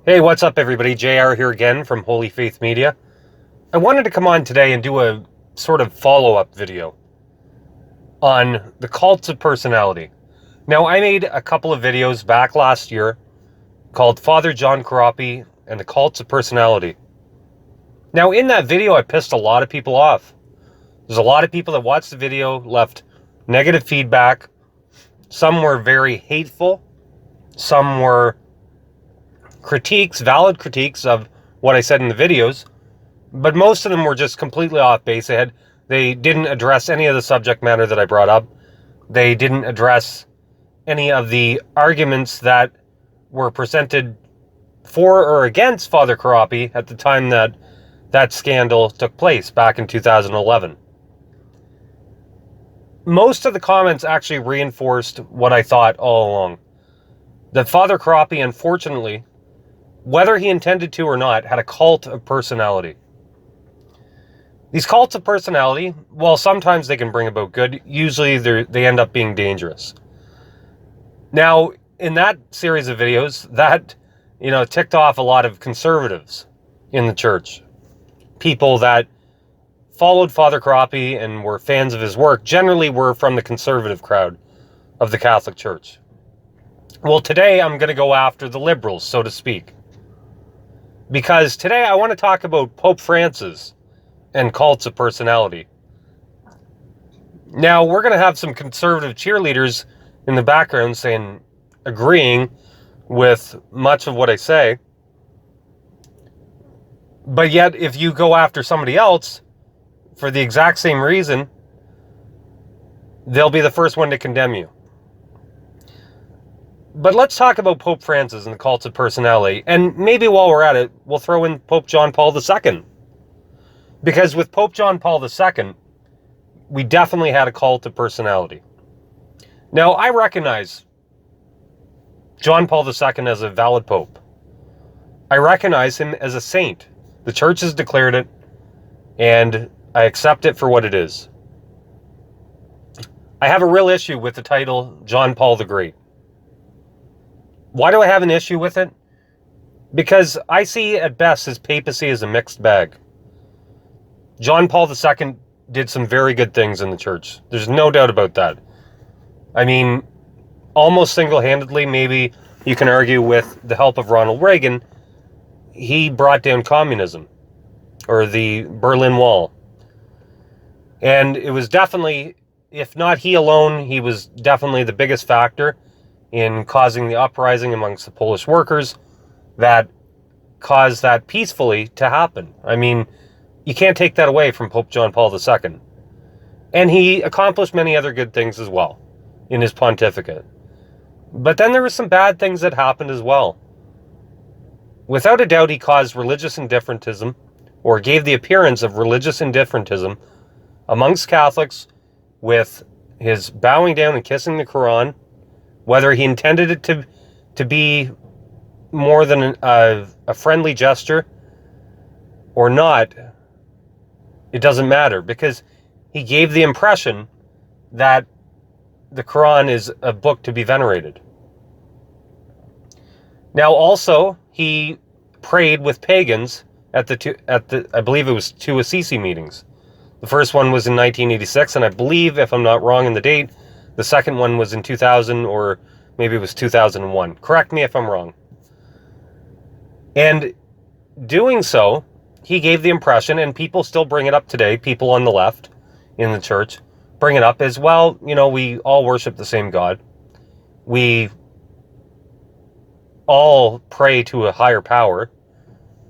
Hey, what's up everybody? JR here again from Holy Faith Media. I wanted to come on today and do a sort of follow-up video on the cults of personality. Now, I made a couple of videos back last year called Father John Corapi and the Cults of Personality. Now, in that video, I pissed a lot of people off. There's a lot of people that watched the video, left negative feedback. Some were very hateful. Some were critiques, valid critiques of what I said in the videos, but most of them were just completely off base. They didn't address any of the subject matter that I brought up. They didn't address any of the arguments that were presented for or against Father Corapi at the time that scandal took place back in 2011. Most of the comments actually reinforced what I thought all along. That Father Corapi, unfortunately, whether he intended to or not, had a cult of personality. These cults of personality, while sometimes they can bring about good, usually they end up being dangerous. Now, in that series of videos, that, ticked off a lot of conservatives in the church. People that followed Father Corapi and were fans of his work generally were from the conservative crowd of the Catholic Church. Well, today I'm going to go after the liberals, so to speak. Because today I want to talk about Pope Francis and cults of personality. Now, we're going to have some conservative cheerleaders in the background agreeing with much of what I say. But yet, if you go after somebody else for the exact same reason, they'll be the first one to condemn you. But let's talk about Pope Francis and the cults of personality. And maybe while we're at it, we'll throw in Pope John Paul II. Because with Pope John Paul II, we definitely had a cult of personality. Now, I recognize John Paul II as a valid pope. I recognize him as a saint. The church has declared it, and I accept it for what it is. I have a real issue with the title John Paul the Great. Why do I have an issue with it? Because I see at best his papacy as a mixed bag. John Paul II did some very good things in the church. There's no doubt about that. I mean, almost single-handedly, maybe you can argue with the help of Ronald Reagan, he brought down communism, or the Berlin Wall. And it was definitely, if not he alone, he was definitely the biggest factor in causing the uprising amongst the Polish workers that caused that peacefully to happen. I mean, you can't take that away from Pope John Paul II. And he accomplished many other good things as well in his pontificate. But then there were some bad things that happened as well. Without a doubt, he caused religious indifferentism, or gave the appearance of religious indifferentism amongst Catholics with his bowing down and kissing the Quran. Whether he intended it to be more than a friendly gesture or not, it doesn't matter, because he gave the impression that the Quran is a book to be venerated. Now, also, he prayed with pagans at the I believe it was 2 Assisi meetings. The first one was in 1986, and I believe, if I'm not wrong in the date, the second one was in 2000, or maybe it was 2001. Correct me if I'm wrong. And doing so, he gave the impression, and people still bring it up today, people on the left in the church bring it up as, well, we all worship the same God. We all pray to a higher power,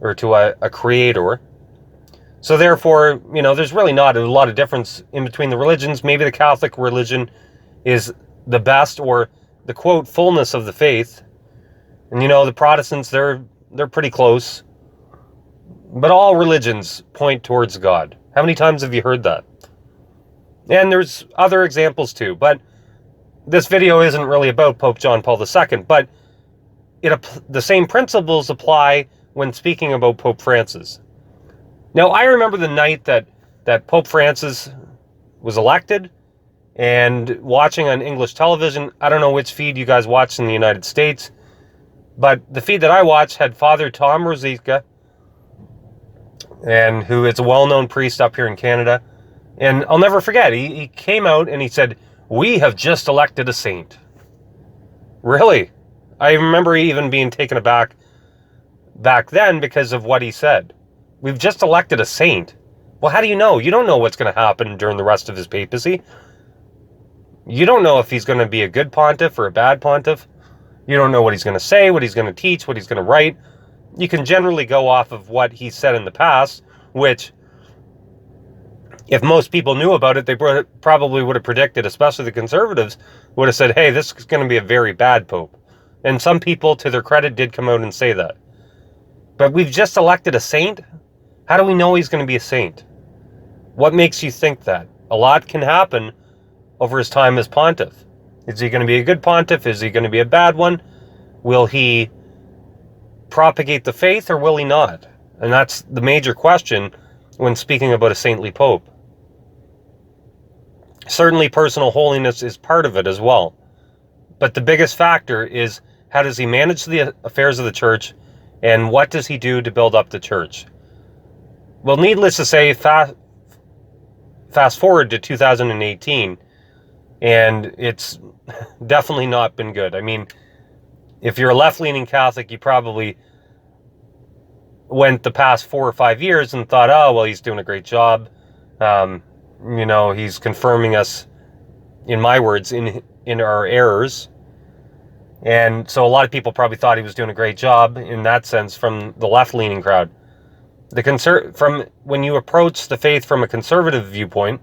or to a creator. So therefore, there's really not a lot of difference in between the religions. Maybe the Catholic religion is the best, or the quote fullness of the faith, and the Protestants, they're pretty close, but all religions point towards God. How many times have you heard that? And there's other examples too, but this video isn't really about Pope John Paul II, but the same principles apply when speaking about Pope Francis. Now, I remember the night that Pope Francis was elected, and watching on English television, I don't know which feed you guys watch in the United States, But the feed that I watched had Father Tom Rosica, and who is a well-known priest up here in Canada. And I'll never forget, he came out and he said, "We have just elected a saint." Really? I remember even being taken aback back then because of what he said. We've just elected a saint. Well, how do you know? You don't know what's going to happen during the rest of his papacy. You don't know if he's going to be a good pontiff or a bad pontiff. You don't know what he's going to say, what he's going to teach, what he's going to write. You can generally go off of what he said in the past, which, if most people knew about it, they probably would have predicted, especially the conservatives, would have said, hey, this is going to be a very bad pope. And some people, to their credit, did come out and say that. But we've just elected a saint? How do we know he's going to be a saint? What makes you think that? A lot can happen over his time as pontiff. Is he going to be a good pontiff? Is he going to be a bad one? Will he propagate the faith or will he not? And that's the major question when speaking about a saintly pope. Certainly personal holiness is part of it as well. But the biggest factor is, how does he manage the affairs of the church, and what does he do to build up the church? Well, needless to say, fast forward to 2018, and it's definitely not been good. I mean, if you're a left-leaning Catholic, you probably went the past 4 or 5 years and thought, oh, well, he's doing a great job. He's confirming us, in my words, in our errors. And so a lot of people probably thought he was doing a great job in that sense from the left-leaning crowd. From when you approach the faith from a conservative viewpoint,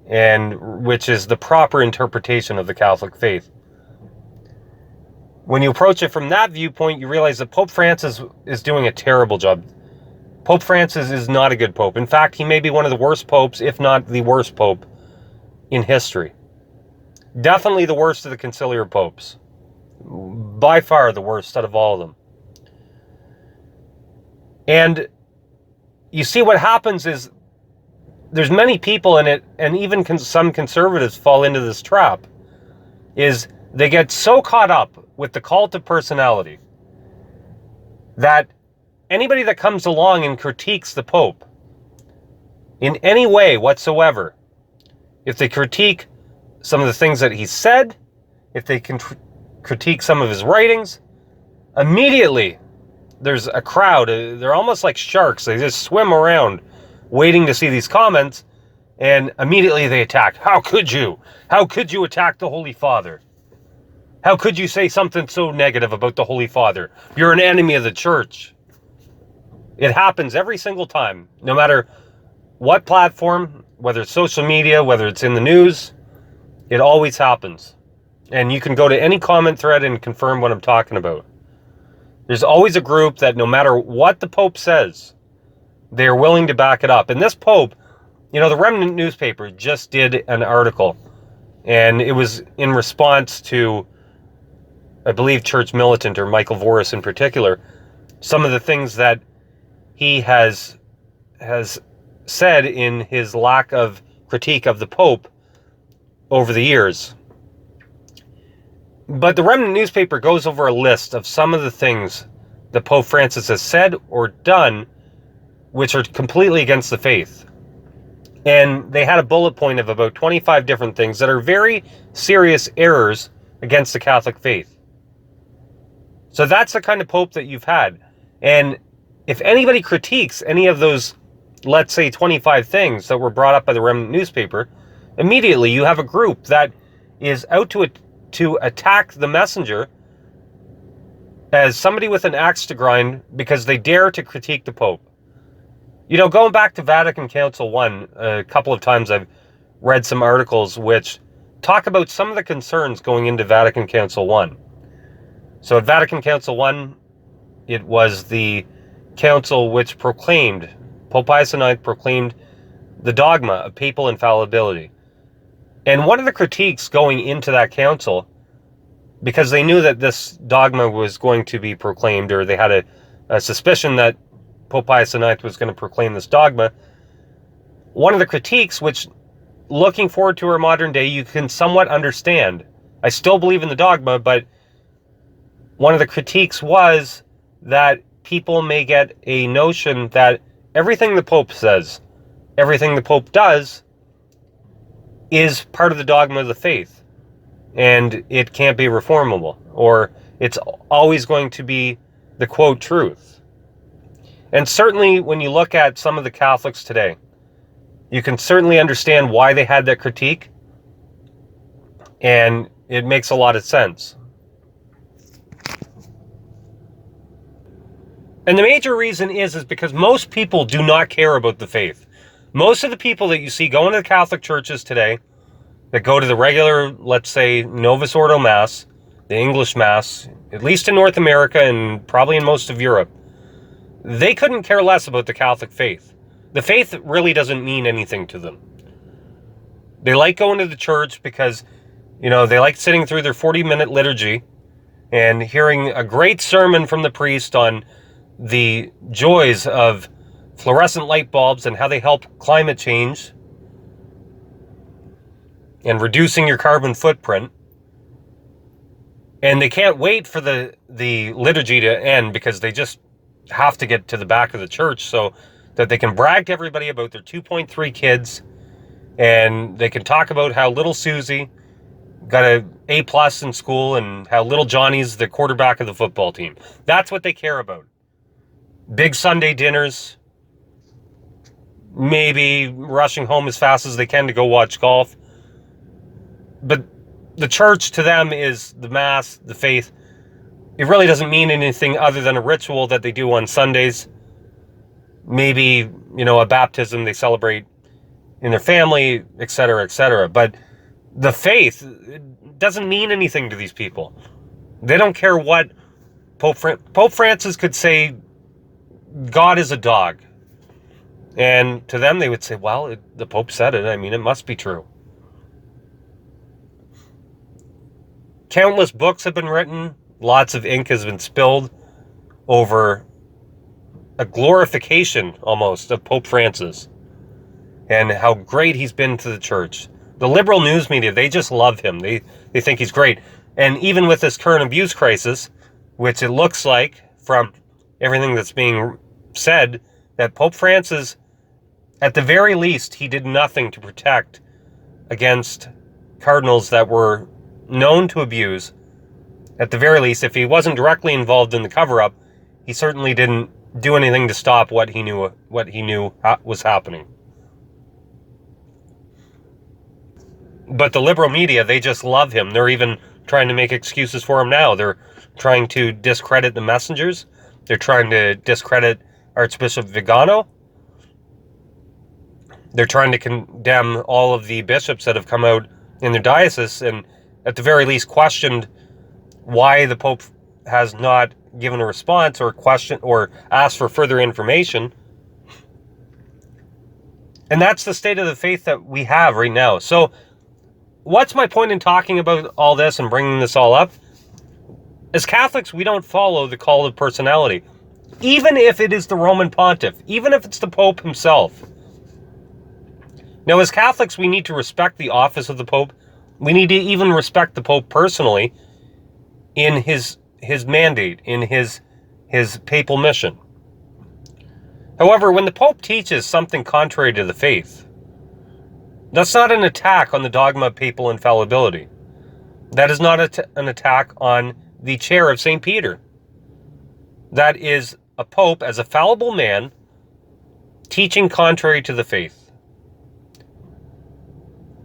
and which is the proper interpretation of the Catholic faith, when you approach it from that viewpoint, you realize that Pope Francis is doing a terrible job. Pope Francis is not a good pope. In fact, he may be one of the worst popes, if not the worst pope in history. Definitely the worst of the conciliar popes. By far the worst out of all of them. And you see what happens is there's many people in it, and even some conservatives fall into this trap, is they get so caught up with the cult of personality that anybody that comes along and critiques the Pope in any way whatsoever, if they critique some of the things that he said, if they can critique some of his writings, immediately there's a crowd. They're almost like sharks. They just swim around waiting to see these comments, and immediately they attack. How could you? How could you attack the Holy Father? How could you say something so negative about the Holy Father? You're an enemy of the church. It happens every single time, no matter what platform, whether it's social media, whether it's in the news, it always happens. And you can go to any comment thread and confirm what I'm talking about. There's always a group that no matter what the Pope says, they are willing to back it up. And this Pope, the Remnant newspaper just did an article, and it was in response to, I believe, Church Militant, or Michael Voris in particular, some of the things that he has said in his lack of critique of the Pope over the years. But the Remnant newspaper goes over a list of some of the things that Pope Francis has said or done which are completely against the faith. And they had a bullet point of about 25 different things that are very serious errors against the Catholic faith. So that's the kind of Pope that you've had. And if anybody critiques any of those, let's say, 25 things that were brought up by the Remnant newspaper, immediately you have a group that is out to attack the messenger as somebody with an axe to grind because they dare to critique the Pope. Going back to Vatican Council I, a couple of times I've read some articles which talk about some of the concerns going into Vatican Council I. So at Vatican Council I, it was the council which proclaimed, Pope Pius IX proclaimed the dogma of papal infallibility. And one of the critiques going into that council, because they knew that this dogma was going to be proclaimed, or they had a suspicion that Pope Pius IX was going to proclaim this dogma, one of the critiques, which, looking forward to our modern day, you can somewhat understand. I still believe in the dogma, but one of the critiques was that people may get a notion that everything the Pope says, everything the Pope does, is part of the dogma of the faith, and it can't be reformable, or it's always going to be the quote truth. And certainly when you look at some of the Catholics today, you can certainly understand why they had that critique, and it makes a lot of sense. And the major reason is because most people do not care about the faith. Most of the people that you see going to the Catholic churches today, that go to the regular, let's say, Novus Ordo Mass, the English Mass, at least in North America and probably in most of Europe, they couldn't care less about the Catholic faith. The faith really doesn't mean anything to them. They like going to the church because, they like sitting through their 40-minute liturgy and hearing a great sermon from the priest on the joys of fluorescent light bulbs and how they help climate change and reducing your carbon footprint. And they can't wait for the liturgy to end because they just have to get to the back of the church so that they can brag to everybody about their 2.3 kids, and they can talk about how little Susie got an A+ in school and how little Johnny's the quarterback of the football team. That's what they care about. Big Sunday dinners, maybe rushing home as fast as they can to go watch golf. But the church to them is the Mass, the faith. It really doesn't mean anything other than a ritual that they do on Sundays. Maybe, a baptism they celebrate in their family, etc., etc. But the faith doesn't mean anything to these people. They don't care what Pope Francis could say, God is a dog. And to them, they would say, well, the Pope said it. I mean, it must be true. Countless books have been written. Lots of ink has been spilled over a glorification, almost, of Pope Francis and how great he's been to the church. The liberal news media, they just love him. They think he's great. And even with this current abuse crisis, which it looks like from everything that's being said, that Pope Francis, at the very least, he did nothing to protect against cardinals that were known to abuse. At the very least, if he wasn't directly involved in the cover-up, he certainly didn't do anything to stop what he knew was happening. But the liberal media, they just love him. They're even trying to make excuses for him now. They're trying to discredit the messengers. They're trying to discredit Archbishop Vigano. They're trying to condemn all of the bishops that have come out in their diocese and at the very least questioned why the Pope has not given a response or questioned or asked for further information. And that's the state of the faith that we have right now. So what's my point in talking about all this and bringing this all up? As Catholics, we don't follow the call of personality. Even if it is the Roman Pontiff, even if it's the Pope himself. Now, as Catholics, we need to respect the office of the Pope. We need to even respect the Pope personally in his mandate, in his papal mission. However, when the Pope teaches something contrary to the faith, that's not an attack on the dogma of papal infallibility. That is not an attack on the chair of St. Peter. That is a Pope as a fallible man teaching contrary to the faith.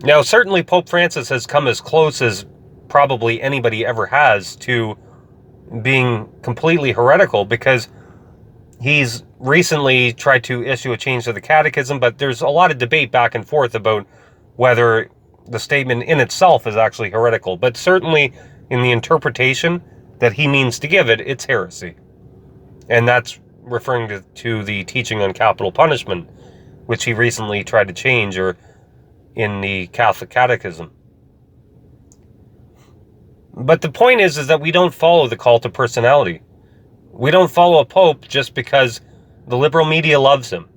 Now, certainly Pope Francis has come as close as probably anybody ever has to being completely heretical, because he's recently tried to issue a change to the catechism, but there's a lot of debate back and forth about whether the statement in itself is actually heretical. But certainly in the interpretation that he means to give it, it's heresy. And that's referring to the teaching on capital punishment, which he recently tried to change, or in the Catholic Catechism. But the point is that we don't follow the cult of personality. We don't follow a pope just because the liberal media loves him.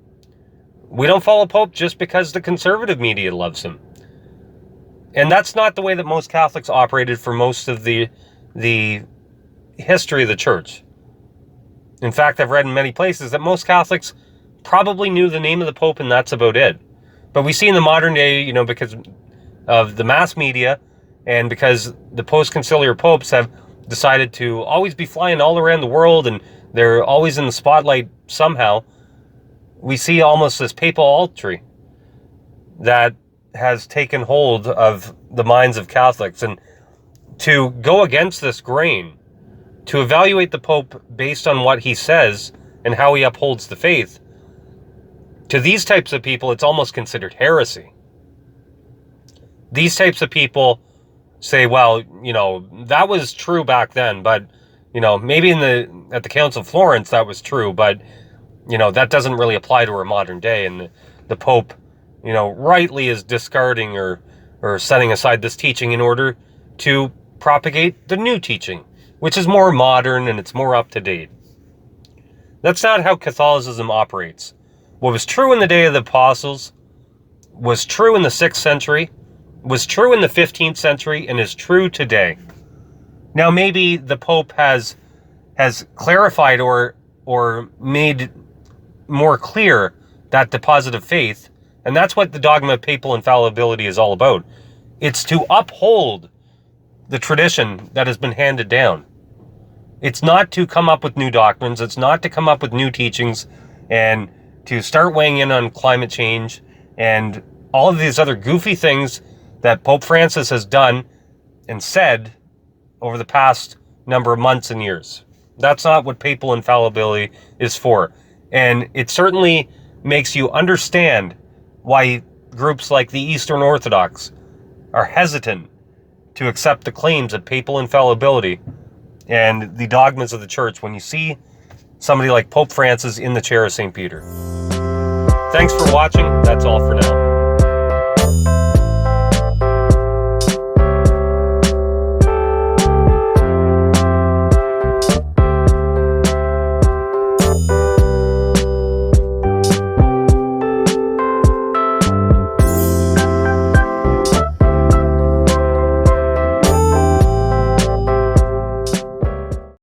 We don't follow a pope just because the conservative media loves him. And that's not the way that most Catholics operated for most of the history of the church. In fact, I've read in many places that most Catholics probably knew the name of the Pope and that's about it. But we see in the modern day, because of the mass media and because the post-conciliar popes have decided to always be flying all around the world and they're always in the spotlight somehow, we see almost this papal that has taken hold of the minds of Catholics. And to go against this grain, to evaluate the Pope based on what he says and how he upholds the faith, to these types of people, it's almost considered heresy. These types of people say, well, that was true back then, but, maybe at the Council of Florence that was true, but, that doesn't really apply to our modern day. And the Pope, rightly is discarding or setting aside this teaching in order to propagate the new teaching, which is more modern and it's more up to date. That's not how Catholicism operates. What was true in the day of the apostles was true in the 6th century, was true in the 15th century, and is true today. Now, maybe the Pope has clarified or made more clear that deposit of faith, and that's what the dogma of papal infallibility is all about. It's to uphold the tradition that has been handed down. It's not to come up with new doctrines. It's not to come up with new teachings and to start weighing in on climate change and all of these other goofy things that Pope Francis has done and said over the past number of months and years. That's not what papal infallibility is for. And it certainly makes you understand why groups like the Eastern Orthodox are hesitant to accept the claims of papal infallibility and the dogmas of the church when you see somebody like Pope Francis in the chair of St. Peter. Thanks for watching. That's all for now.